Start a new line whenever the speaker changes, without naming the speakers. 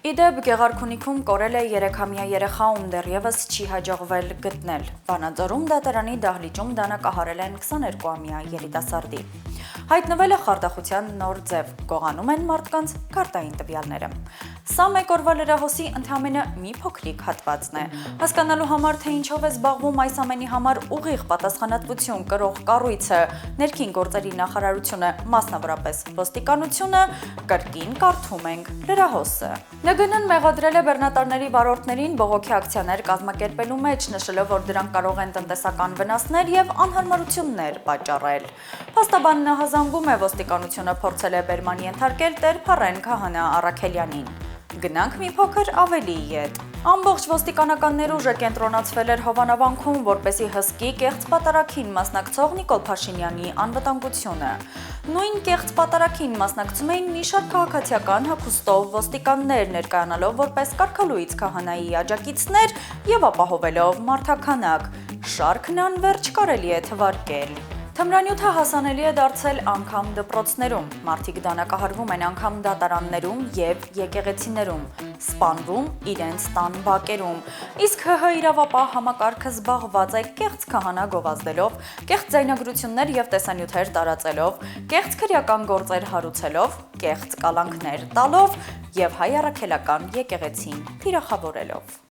Իդեպ Գեղարքունիքում կորել է 3-ամյա երեխա, ում դեռևս չի հաջողվել գտնել։ Վանաձորում դատարանի դահլիճում դանակահարել են 22-ամյա երիտասարդի։ Հայտնվել է խարդախության նոր ձև, գողանում են մարդկանց քարտային տվյալները։ Սա մեկ օրվա լրահոսի ընդամենը մի փոքրիկ հատվածն է։ Հասկանալու համար, թե ինչով է զբաղվում այս ամենի համար ուղիղ պատասխանատվություն կրող կառույցը, ներքին գործերի նախարարությունը, մասնավորապես ոստիկանությունը, կրկին կարդում ենք լրահոսը։ ՆԳՆ-ն մեղադրել է բեռնատարների վարորդներին բողոքի ակցիաներ կազմակերպելու մեջ, նշելով, որ դրանք կարող են տնտեսական վնասներ եւ անհարմարություններ պատճառել։ Փաստաբանն հազանգում է, ոստիկանությունը փորձել է բերման ենթարկել Տեր Փառեն Քահանա Առաքելյանին։ Գնանք մի փոքր ավելի ետ։ Ամբողջ ոստիկանական ներուժը կենտրոնացվել էր Հովանավանքում, որպեսզի հսկի կեղծ պատարագին մասնակցող Նիկոլ Փաշինյանի անվտանգությունը։ Նույն կեղծ պատարագին մասնակցում էին մի շարք քաղաքացիական հագուստով ոստիկաններ, ներկայանալով որպես կարգալույծ քահանայի աջակիցներ եւ ապահովելով մարդաքանակ։ Շարքն անվերջ կարելի է թվարկել։ Թմրանյութը հասանելի է դարձել անգամ դպրոցներում, մարդիկ դանակահարվում են անգամ դատարաններում եւ եկեղեցիներում, սպանվում իրենց տան բակերում, իսկ ՀՀ իրավապահ համակարգը զբաղված է կեղծ քահանա գովազդելով, կեղծ ձայնագրություններ եւ տեսանյութեր տարածելով, կեղծ քրեական գործեր հարուցելով, կեղծ կալանքներ տալով եւ հայ առաքելական եկեղեցին թիրախավորելով։